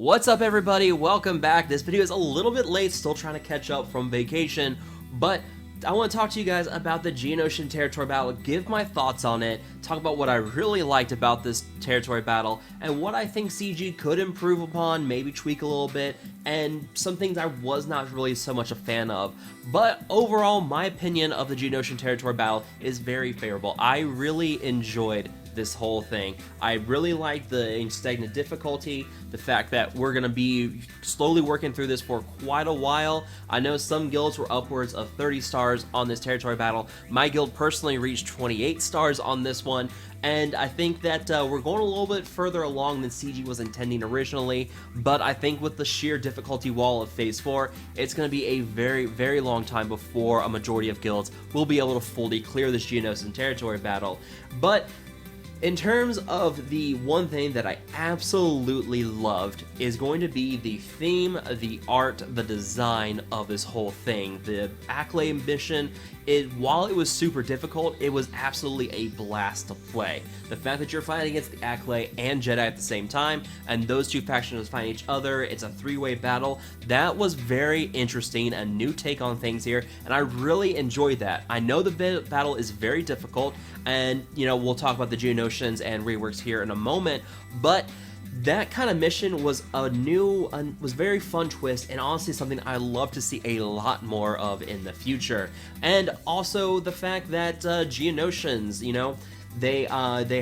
What's up, everybody? Welcome back. This video is a little bit late, still trying to catch up from vacation, but I want to talk to you guys about the Geonosis Territory Battle, give my thoughts on it, talk about what I really liked about this territory battle, and what I think CG could improve upon, maybe tweak a little bit, and some things I was not really so much a fan of. But overall, my opinion of the Geonosis Territory Battle is very favorable. I really enjoyed this whole thing. I really like the stagnant difficulty, the fact that we're going to be slowly working through this for quite a while. I know some guilds were upwards of 30 stars on this territory battle. My guild personally reached 28 stars on this one, and I think that we're going a little bit further along than CG was intending originally, but I think with the sheer difficulty wall of Phase 4, it's going to be a very, very long time before a majority of guilds will be able to fully clear this Geonosis Territory Battle. But in terms of the one thing that I absolutely loved is going to be the theme, the art, the design of this whole thing. The Accolade mission, while it was super difficult, it was absolutely a blast to play. The fact that you're fighting against the Accolade and Jedi at the same time, and those two factions fighting each other, it's a three-way battle, that was very interesting, a new take on things here, and I really enjoyed that. I know the battle is very difficult, and you know, we'll talk about the Geonosis and reworks here in a moment, but that kind of mission was was very fun twist, and honestly something I love to see a lot more of in the future. And also the fact that Geonosians, you know, they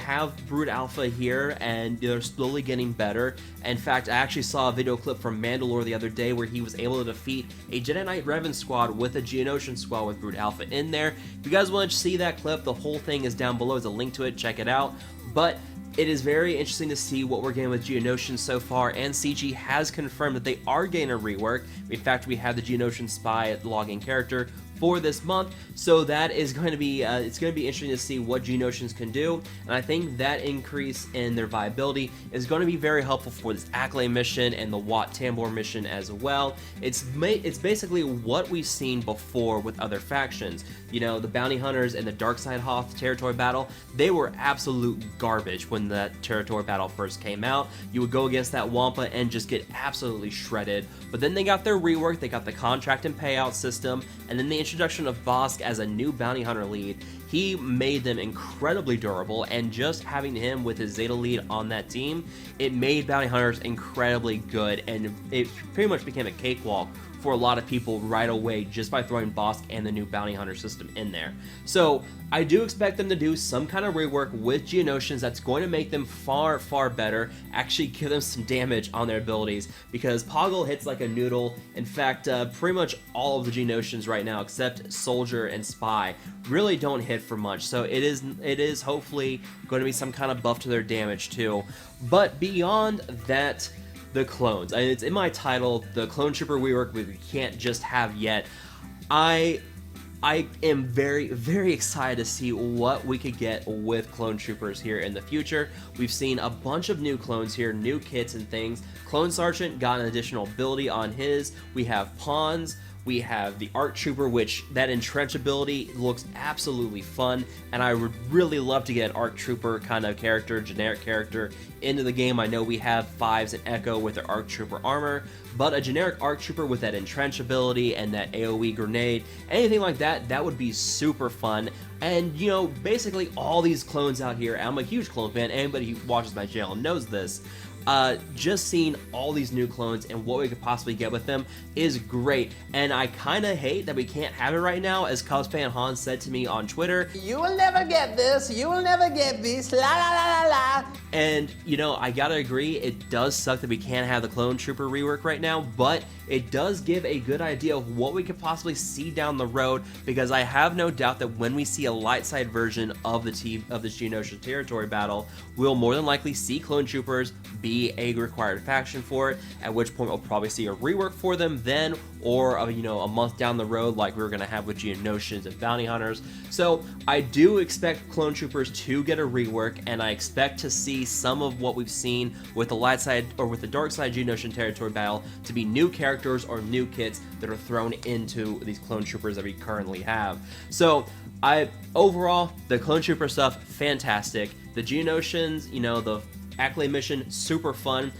have Brood Alpha here, and they're slowly getting better. In fact, I actually saw a video clip from Mandalore the other day where he was able to defeat a Jedi Knight Revan squad with a Geonosian squad with Brood Alpha in there. If you guys want to see that clip, the whole thing is down below. There's a link to it, check it out. But it is very interesting to see what we're getting with Geonosians so far, and CG has confirmed that they are getting a rework. In fact, we have the Geonosian spy login character for this month, so that is going to be it's going to be interesting to see what Geonosians can do, and I think that increase in their viability is going to be very helpful for this Accolade mission and the Wat Tambor mission as well. It's basically what we've seen before with other factions. You know, the Bounty Hunters and the Darkside Hoth territory battle, they were absolute garbage when that territory battle first came out. You would go against that Wampa and just get absolutely shredded, but then they got their rework, they got the contract and payout system, and then the introduction of Bosk as a new bounty hunter lead. He made them incredibly durable, and just having him with his Zeta lead on that team, it made bounty hunters incredibly good, and it pretty much became a cakewalk for a lot of people right away just by throwing Bosk and the new bounty hunter system in there. So I do expect them to do some kind of rework with Geonosians that's going to make them far, far better, actually give them some damage on their abilities, because Poggle hits like a noodle. In fact, pretty much all of the Geonosians right now, except Soldier and Spy, really don't hit for much. So it is hopefully going to be some kind of buff to their damage too. But beyond that, the clones. I mean, it's in my title, the Clone Trooper Rework we can't just have yet. I am very, very excited to see what we could get with Clone Troopers here in the future. We've seen a bunch of new clones here, new kits and things. Clone Sergeant got an additional ability on his. We have Pawns. We have the ARC Trooper, which that entrench ability looks absolutely fun, and I would really love to get an ARC Trooper kind of character, generic character, into the game. I know we have Fives and Echo with their ARC Trooper armor, but a generic ARC Trooper with that entrench ability and that AoE grenade, anything like that, that would be super fun. And, you know, basically all these clones out here, I'm a huge clone fan, anybody who watches my channel knows this. Just seeing all these new clones and what we could possibly get with them is great, and I kind of hate that we can't have it right now. As Cubs fan Han said to me on Twitter, "You will never get this, you will never get this, la la la la la." And, you know, I gotta agree, it does suck that we can't have the Clone Trooper rework right now, but it does give a good idea of what we could possibly see down the road, because I have no doubt that when we see a light side version of the Geonosis Territory Battle, we'll more than likely see Clone Troopers be a required faction for it, at which point we'll probably see a rework for them then, or you know, a month down the road like we were going to have with Geonosians and Bounty Hunters. So I do expect Clone Troopers to get a rework, and I expect to see some of what we've seen with the light side or with the dark side Geonosis Territory Battle to be new characters or new kits that are thrown into these Clone Troopers that we currently have. So overall, the Clone Trooper stuff, fantastic. The Geonosians, you know, the Accolade mission, super fun.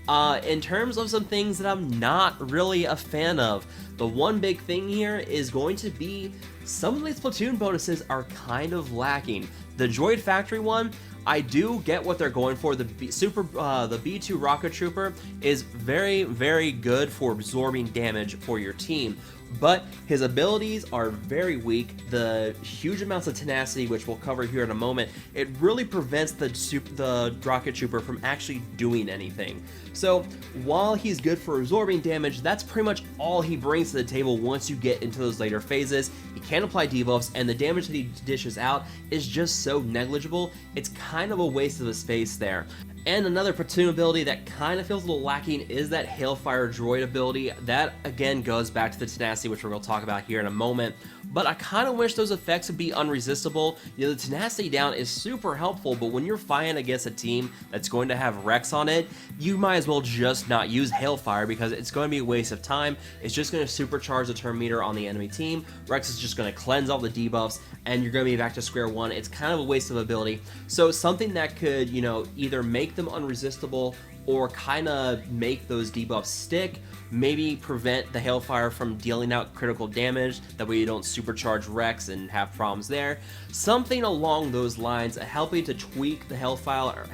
In terms of some things that I'm not really a fan of, the one big thing here is going to be some of these platoon bonuses are kind of lacking. The Droid Factory one, I do get what they're going for. The B2 Rocket Trooper is very, very good for absorbing damage for your team, but his abilities are very weak. The huge amounts of tenacity, which we'll cover here in a moment, it really prevents the Rocket Trooper from actually doing anything. So while he's good for absorbing damage, that's pretty much all he brings to the table once you get into those later phases. He can't apply debuffs, and the damage that he dishes out is just so negligible, it's kind of a waste of a space there. And another platoon ability that kind of feels a little lacking is that Hailfire Droid ability. That again goes back to the Tenacity, which we're going to talk about here in a moment, but I kind of wish those effects would be unresistible. You know, the Tenacity down is super helpful, but when you're fighting against a team that's going to have Rex on it, you might as well just not use Hailfire because it's going to be a waste of time. It's just going to supercharge the turn meter on the enemy team. Rex is just going to cleanse all the debuffs, and you're going to be back to square one. It's kind of a waste of ability. So something that could, you know, either make them unresistible or kind of make those debuffs stick, maybe prevent the Hailfire from dealing out critical damage, that way you don't supercharge Rex and have problems there. Something along those lines, helping to tweak the Hailfire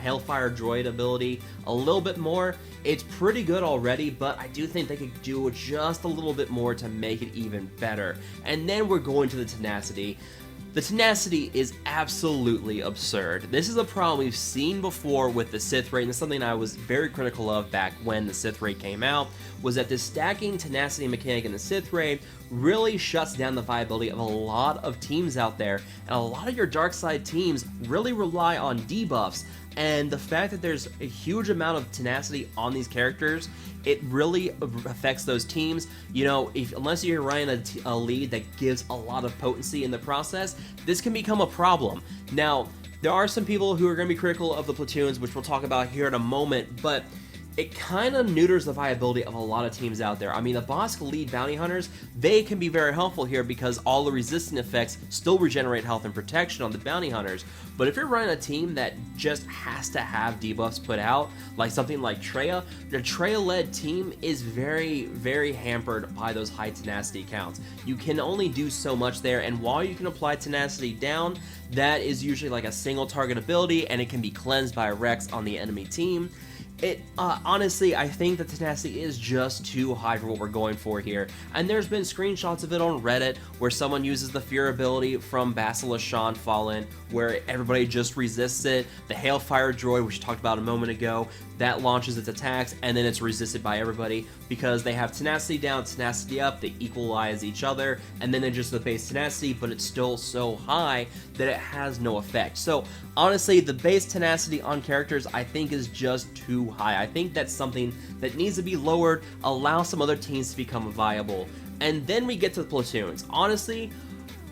Droid ability a little bit more. It's pretty good already, but I do think they could do just a little bit more to make it even better. And then we're going to the Tenacity. The Tenacity is absolutely absurd. This is a problem we've seen before with the Sith Raid, and it's something I was very critical of back when the Sith Raid came out, was that the stacking Tenacity mechanic in the Sith Raid really shuts down the viability of a lot of teams out there, and a lot of your dark side teams really rely on debuffs, and the fact that there's a huge amount of tenacity on these characters, it really affects those teams. You know, unless you're running a lead that gives a lot of potency in the process, this can become a problem. Now, there are some people who are going to be critical of the platoons, which we'll talk about here in a moment, but it kind of neuters the viability of a lot of teams out there. I mean, the Bosk lead bounty hunters, they can be very helpful here because all the resistant effects still regenerate health and protection on the bounty hunters. But if you're running a team that just has to have debuffs put out, like something like Traya, the Traya-led team is very, very hampered by those high tenacity counts. You can only do so much there, and while you can apply tenacity down, that is usually like a single target ability, and it can be cleansed by a Rex on the enemy team. Honestly, I think the tenacity is just too high for what we're going for here, and there's been screenshots of it on Reddit where someone uses the fear ability from Basilisk Shan Fallen, where everybody just resists it. The Hailfire Droid, which we talked about a moment ago, that launches its attacks, and then it's resisted by everybody because they have tenacity down, tenacity up, they equalize each other, and then it's just the base tenacity, but it's still so high that it has no effect. So honestly, the base tenacity on characters I think is just too high. I think that's something that needs to be lowered, allow some other teams to become viable. And then we get to the platoons. Honestly,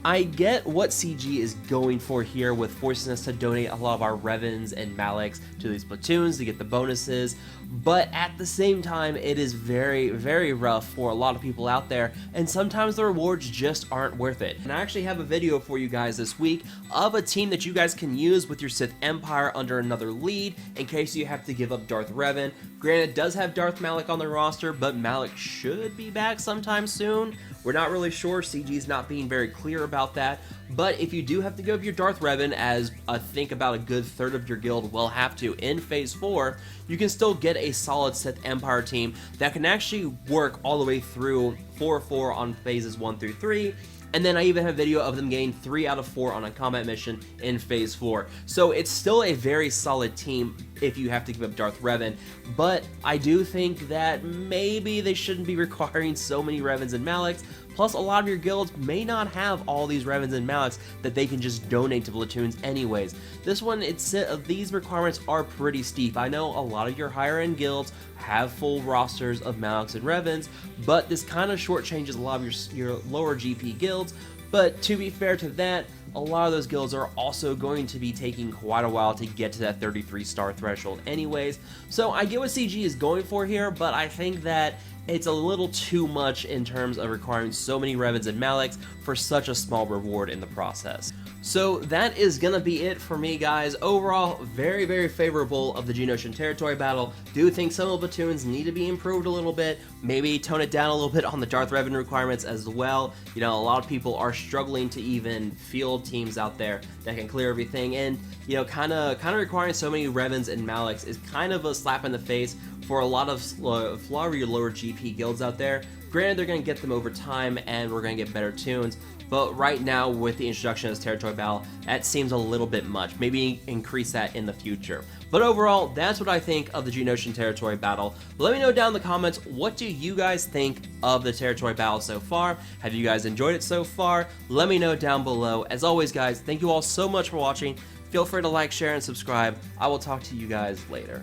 I get what CG is going for here with forcing us to donate a lot of our Revens and Malaks to these platoons to get the bonuses, but at the same time, it is very, very rough for a lot of people out there, and sometimes the rewards just aren't worth it. And I actually have a video for you guys this week of a team that you guys can use with your Sith Empire under another lead in case you have to give up Darth Revan. Granted, it does have Darth Malak on the roster, but Malak should be back sometime soon. We're not really sure, CG's not being very clear about that, but if you do have to give up your Darth Revan, as I think about a good third of your guild will have to in Phase 4, you can still get a solid Sith Empire team that can actually work all the way through 4-4 on Phases 1 through 3, and then I even have a video of them getting 3 out of 4 on a combat mission in Phase 4. So it's still a very solid team if you have to give up Darth Revan, but I do think that maybe they shouldn't be requiring so many Revens and Malaks. Plus, a lot of your guilds may not have all these Revens and Malaks that they can just donate to platoons anyways. This one, these requirements are pretty steep. I know a lot of your higher end guilds have full rosters of Malaks and Revens, but this kind of shortchanges a lot of your lower GP guilds. But to be fair to that, a lot of those guilds are also going to be taking quite a while to get to that 33 star threshold anyways. So I get what CG is going for here, but I think that it's a little too much in terms of requiring so many Revans and Maliks for such a small reward in the process. So that is gonna be it for me, guys. Overall, very, very favorable of the Geonosis Territory Battle. Do think some of the platoons need to be improved a little bit, maybe tone it down a little bit on the Darth Revan requirements as well. You know, a lot of people are struggling to even field teams out there that can clear everything, and you know, kind of requiring so many Revans and Maliks is kind of a slap in the face for a lot of lower GP guilds out there. Granted, they're going to get them over time, and we're going to get better tunes, but right now, with the introduction of this Territory Battle, that seems a little bit much. Maybe increase that in the future. But overall, that's what I think of the Geonosis Territory Battle. Let me know down in the comments, what do you guys think of the Territory Battle so far? Have you guys enjoyed it so far? Let me know down below. As always, guys, thank you all so much for watching. Feel free to like, share, and subscribe. I will talk to you guys later.